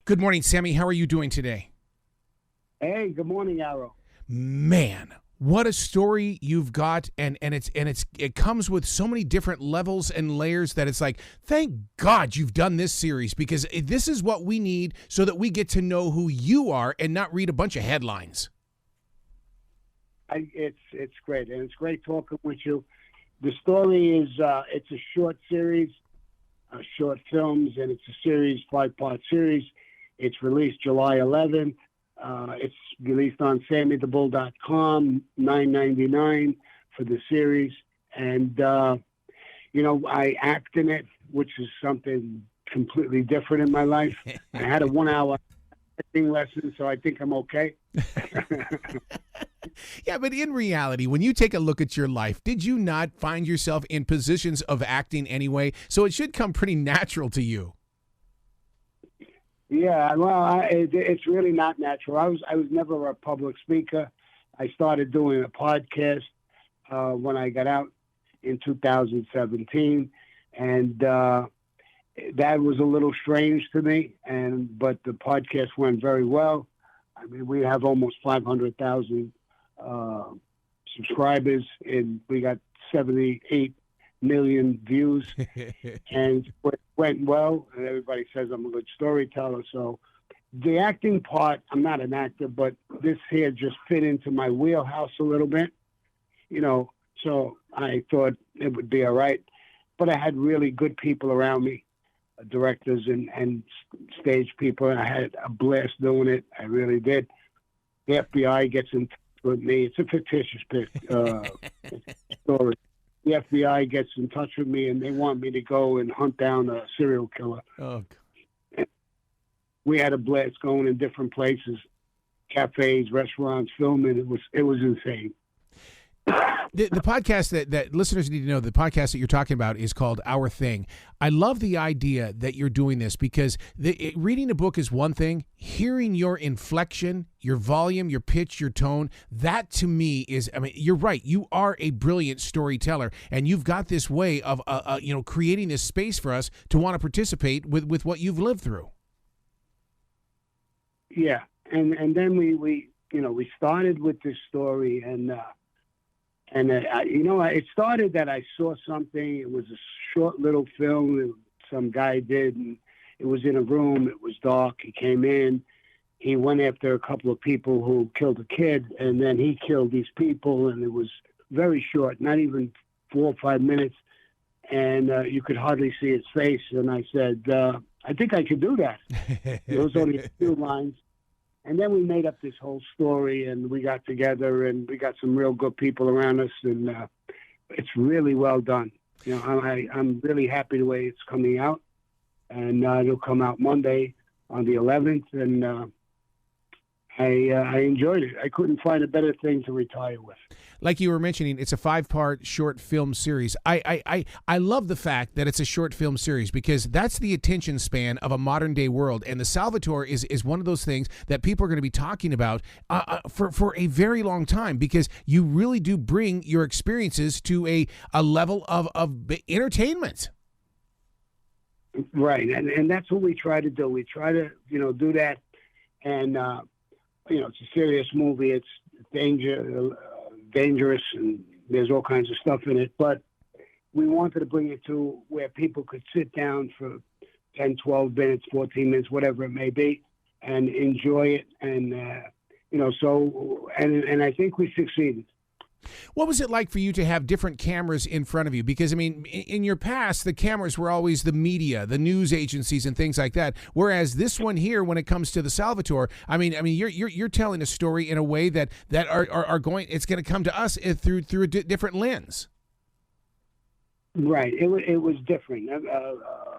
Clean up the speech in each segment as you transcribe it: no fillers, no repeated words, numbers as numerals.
Good morning, Sammy. How are you doing today? Hey, good morning, Arrow. Man, what a story you've got, and it comes with so many different levels and layers that it's like, thank God you've done this series, because this is what we need so that we get to know who you are and not read a bunch of headlines. It's great, and it's great talking with you. The story is it's a short series, short films, and it's a series, 5-part series. It's released July 11th. It's released on SammyTheBull.com, $9.99 for the series. And, I act in it, which is something completely different in my life. I had a 1-hour acting lesson, so I think I'm okay. Yeah, but in reality, when you take a look at your life, did you not find yourself in positions of acting anyway? So it should come pretty natural to you. Yeah, well, it's really not natural. I was never a public speaker. I started doing a podcast when I got out in 2017, and that was a little strange to me. But the podcast went very well. I mean, we have almost 500,000 subscribers, and we got 78 million views, and it went well, and everybody says I'm a good storyteller. So the acting part, I'm not an actor, but this here just fit into my wheelhouse a little bit, so I thought it would be all right. But I had really good people around me, directors and stage people, and I had a blast doing it. I really did. The FBI gets in touch with me. It's a fictitious story. The FBI gets in touch with me, and they want me to go and hunt down a serial killer. Oh, God. We had a blast going in different places, cafes, restaurants, filming. It was insane. The podcast that listeners need to know, the podcast that you're talking about is called Our Thing. I love the idea that you're doing this, because reading a book is one thing. Hearing your inflection, your volume, your pitch, your tone, that to me is, I mean, you're right. You are a brilliant storyteller, and you've got this way of, creating this space for us to want to participate with what you've lived through. Yeah. And then we started with this story, and it started that I saw something. It was a short little film that some guy did, and it was in a room. It was dark. He came in. He went after a couple of people who killed a kid, and then he killed these people, and it was very short, not even 4 or 5 minutes, and you could hardly see his face. And I said, I think I could do that. There was only a few lines. And then we made up this whole story, and we got together, and we got some real good people around us, and it's really well done. I'm really happy the way it's coming out, and it'll come out Monday on the 11th, and I enjoyed it. I couldn't find a better thing to retire with. Like you were mentioning, it's a 5-part short film series. I love the fact that it's a short film series, because that's the attention span of a modern day world. And the Salatore is one of those things that people are going to be talking about for a very long time, because you really do bring your experiences to a level of entertainment. Right. And that's what we try to do. We try to, do that. And, it's a serious movie. It's dangerous, and there's all kinds of stuff in it. But we wanted to bring it to where people could sit down for 10, 12 minutes, 14 minutes, whatever it may be, and enjoy it. And, and I think we succeeded. What was it like for you to have different cameras in front of you? Because, I mean, in your past, the cameras were always the media, the news agencies and things like that. Whereas this one here, when it comes to the Salvatore, I mean, you're telling a story in a way that are going, it's going to come to us through a different lens. Right. It was different.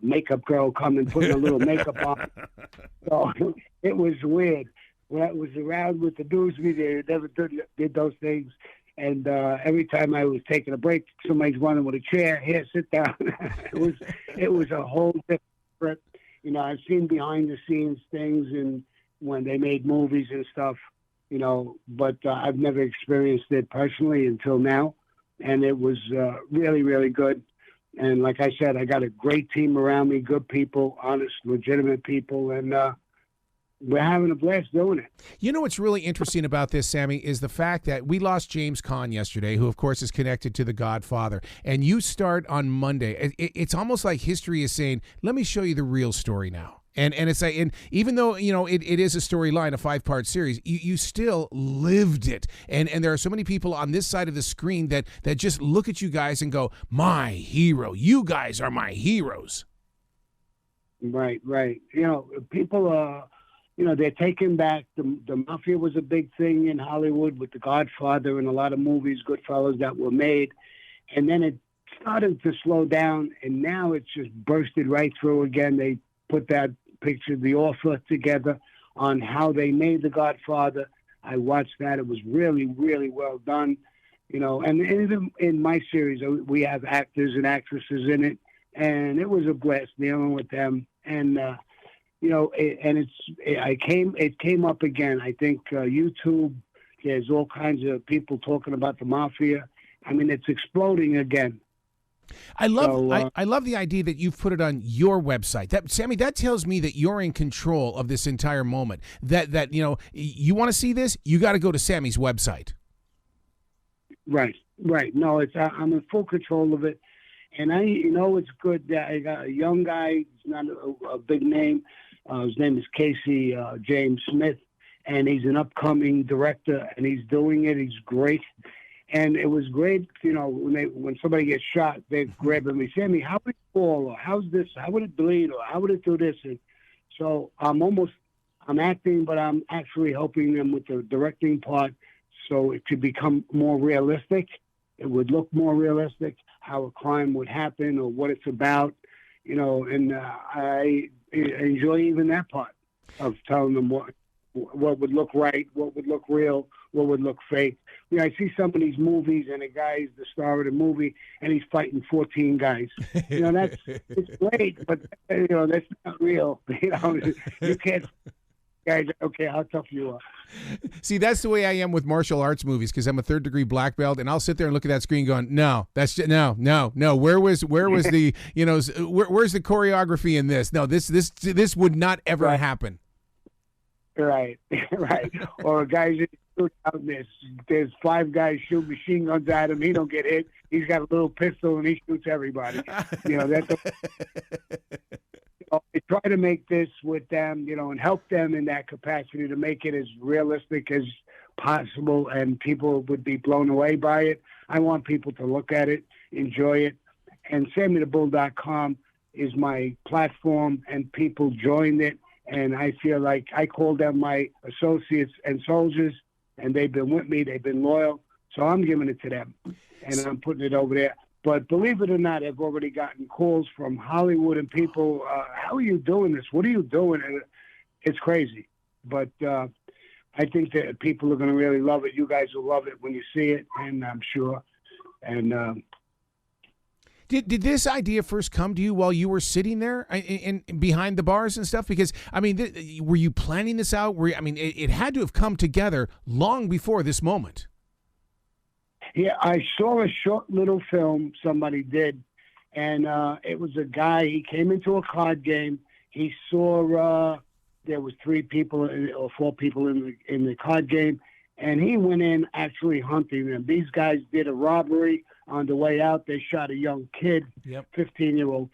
Makeup girl coming, putting a little makeup on. So it was weird. When I was around with the news media, they never did those things. And every time I was taking a break, somebody's running with a chair. Here, sit down. it was a whole different. I've seen behind the scenes things, and when they made movies and stuff, but I've never experienced it personally until now, and it was really, really good. And like I said, I got a great team around me, good people, honest, legitimate people, and we're having a blast doing it. You know what's really interesting about this, Sammy, is the fact that we lost James Caan yesterday, who, of course, is connected to The Godfather. And you start on Monday. It's almost like history is saying, let me show you the real story now. And it's like, and even though, you know, it is a storyline, a 5-part series, you still lived it. And there are so many people on this side of the screen that just look at you guys and go, my hero. You guys are my heroes. Right. You know, people are, you know, they're taking back, the mafia was a big thing in Hollywood with The Godfather and a lot of movies, Goodfellas, that were made. And then it started to slow down, and now it's just bursted right through again. They put that picture, the offer together on how they made The Godfather. I watched that. It was really, really well done. You know, and even in my series, we have actors and actresses in it, and it was a blast dealing with them. And, you know, it came up again. I think YouTube, there's all kinds of people talking about the mafia. I mean, it's exploding again. I love the idea that you've put it on your website. Sammy, that tells me that you're in control of this entire moment. That you know, you want to see this, you got to go to Sammy's website. Right. No, I'm in full control of it, and it's good that I got a young guy. He's not a big name. His name is Casey James Smith, and he's an upcoming director, and he's doing it. He's great. And it was great, you know, when somebody gets shot, they grab him and say, Sammy, how would it fall? Or how's this? How would it bleed? Or how would it do this? And so I'm acting, but I'm actually helping them with the directing part so it could become more realistic. It would look more realistic, how a crime would happen or what it's about, you know, and I enjoy even that part of telling them what would look right, what would look real, what would look fake. You know, I see some of these movies, and a guy's the star of the movie, and he's fighting 14 guys. You know, it's great, but you know that's not real. You know, you can't. Guys, okay, how tough you are. See, that's the way I am with martial arts movies because I'm a 3rd-degree black belt, and I'll sit there and look at that screen going, no. Where was the, you know, where's the choreography in this? No, this would not ever happen. Right. Or a guy's shoot out, there's 5 guys shoot machine guns at him. He don't get hit. He's got a little pistol and he shoots everybody. You know, I try to make this with them, you know, and help them in that capacity to make it as realistic as possible, and people would be blown away by it. I want people to look at it, enjoy it, and SammyTheBull.com is my platform, and people join it. And I feel like I call them my associates and soldiers, and they've been with me. They've been loyal. So I'm giving it to them, and I'm putting it over there. But believe it or not, I've already gotten calls from Hollywood and people, how are you doing this? What are you doing? And it's crazy. But I think that people are going to really love it. You guys will love it when you see it, and I'm sure. And Did this idea first come to you while you were sitting there in behind the bars and stuff? Because, I mean, were you planning this out? It had to have come together long before this moment. Yeah, I saw a short little film somebody did, and it was a guy. He came into a card game. He saw there was 3 people or 4 people in the card game, and he went in actually hunting them. These guys did a robbery. On the way out, they shot a young kid, 15-year-old.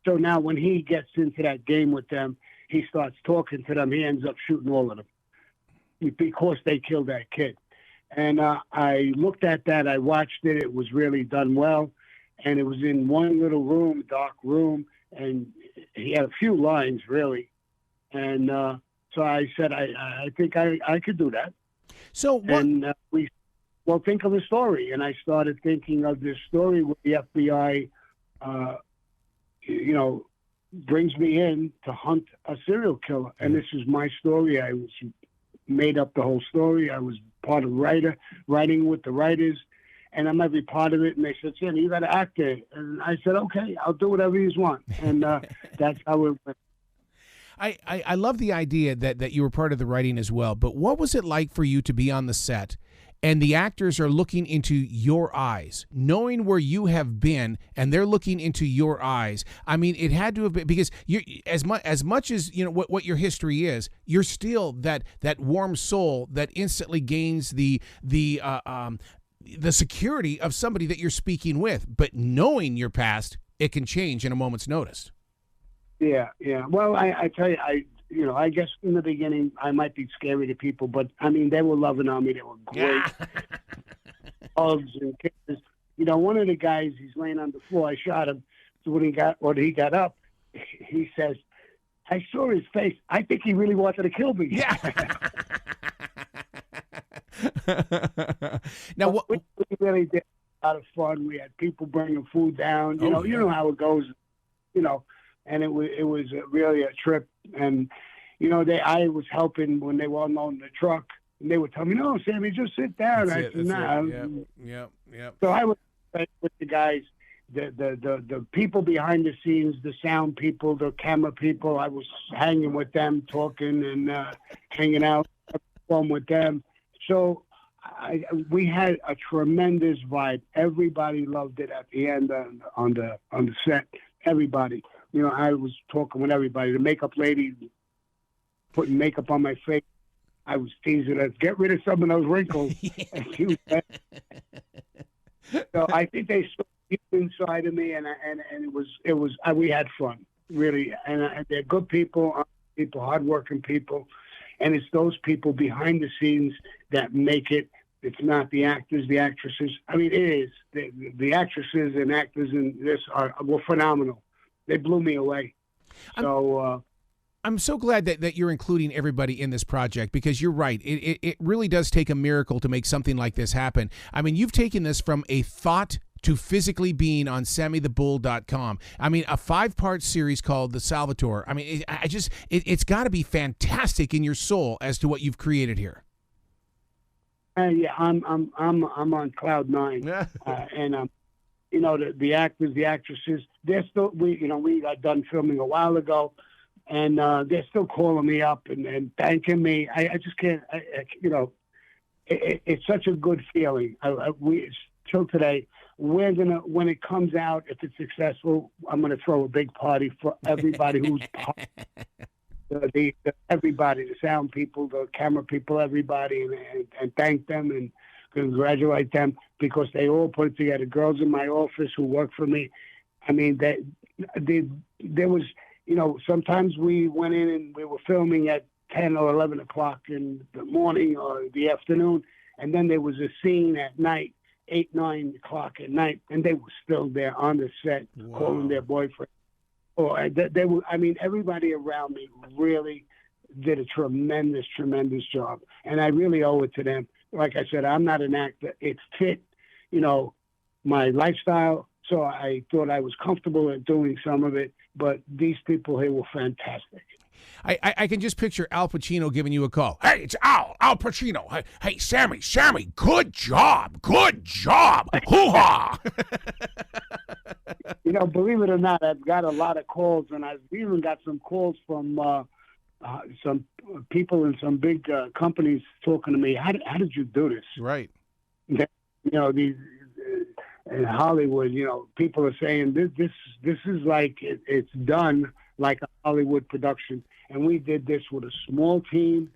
So now when he gets into that game with them, he starts talking to them. He ends up shooting all of them because they killed that kid. And I looked at that. I watched it. It was really done well. And it was in one little room, dark room. And he had a few lines, really. And so I said, I think I could do that. So what? And well, think of the story. And I started thinking of this story where the FBI, you know, brings me in to hunt a serial killer. And this is my story. I made up the whole story. I was part of writing with the writers, and I'm every part of it. And they said, Sammy, you got to act it. And I said, okay, I'll do whatever you want. And that's how it went. I love the idea that you were part of the writing as well. But what was it like for you to be on the set and the actors are looking into your eyes, knowing where you have been, and they're looking into your eyes. I mean, it had to have been, because you, as much as you know what your history is, you're still that warm soul that instantly gains the security of somebody that you're speaking with. But knowing your past, it can change in a moment's notice. Yeah. Well, I tell you, I guess in the beginning I might be scary to people, but I mean, they were loving on me. They were great. Hugs and kisses. One of the guys, he's laying on the floor. I shot him. So when he got up, he says, "I saw his face. I think he really wanted to kill me." Yeah. Now, what we really did a lot of fun. We had people bringing food down. You know how it goes. And it was really a trip. And I was helping when they were unloading the truck, and they would tell me, "No, Sammy, just sit down." I said, "Nah." Yep. So I was with the guys, the people behind the scenes, the sound people, the camera people. I was hanging with them, talking and hanging out, fun with them. So we had a tremendous vibe. Everybody loved it at the end on the set. Everybody. I was talking with everybody. The makeup lady putting makeup on my face. I was teasing her, "Get rid of some of those wrinkles." And she was, so I think they saw deep inside of me, and it was we had fun, really. And they're good people, hardworking people, and it's those people behind the scenes that make it. It's not the actors, the actresses. I mean, it is the actresses and actors in this were phenomenal. They blew me away. So I'm so glad that you're including everybody in this project, because you're right. It really does take a miracle to make something like this happen. I mean, you've taken this from a thought to physically being on SammyTheBull.com. I mean, a 5-part series called The Salatore. I mean, it's got to be fantastic in your soul as to what you've created here. Yeah, I'm on cloud 9, and the actors, the actresses, they're still, we got done filming a while ago, and they're still calling me up and thanking me. I just can't, it's such a good feeling. Till today, we're gonna, when it comes out, if it's successful, I'm gonna throw a big party for everybody who's part. Everybody, the sound people, the camera people, everybody, and thank them and congratulate them, because they all put it together. Girls in my office who work for me. I mean, there was, sometimes we went in and we were filming at 10 or 11 o'clock in the morning or the afternoon, and then there was a scene at night, 8, 9 o'clock at night, and they were still there on the set. Wow. Calling their boyfriend. They were. I mean, everybody around me really did a tremendous, tremendous job, and I really owe it to them. Like I said, I'm not an actor. It fit, my lifestyle, so I thought I was comfortable at doing some of it. But these people here were fantastic. I can just picture Al Pacino giving you a call. "Hey, it's Al Pacino. Hey, Sammy, good job. Hoo-ha." Believe it or not, I've got a lot of calls, and I've even got some calls from some people in some big companies talking to me. How did you do this? Right. These in Hollywood, people are saying this is like it's done like a Hollywood production, and we did this with a small team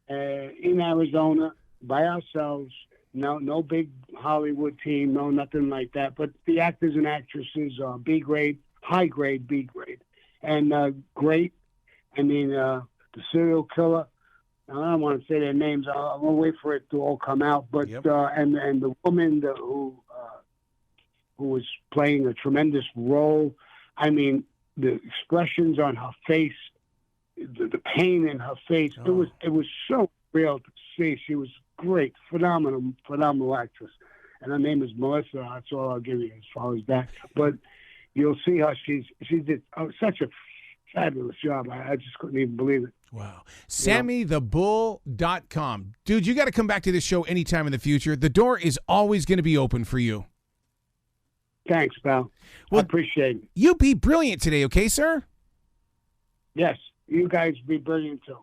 in Arizona by ourselves. No big Hollywood team, no nothing like that. But the actors and actresses are B grade, high grade, B grade, and great. I mean, the serial killer. I don't want to say their names. I'll wait for it to all come out. But yep. And the woman who was playing a tremendous role. I mean, the expressions on her face, the pain in her face. Oh. It was so real to see. She was great, phenomenal actress. And her name is Melissa. That's all I'll give you as far as that. But you'll see her. She did such a fabulous job. I just couldn't even believe it. Wow. SammyTheBull.com. Dude, you got to come back to this show anytime in the future. The door is always going to be open for you. Thanks, pal. Well, I appreciate it. You be brilliant today, okay, sir? Yes. You guys be brilliant, too.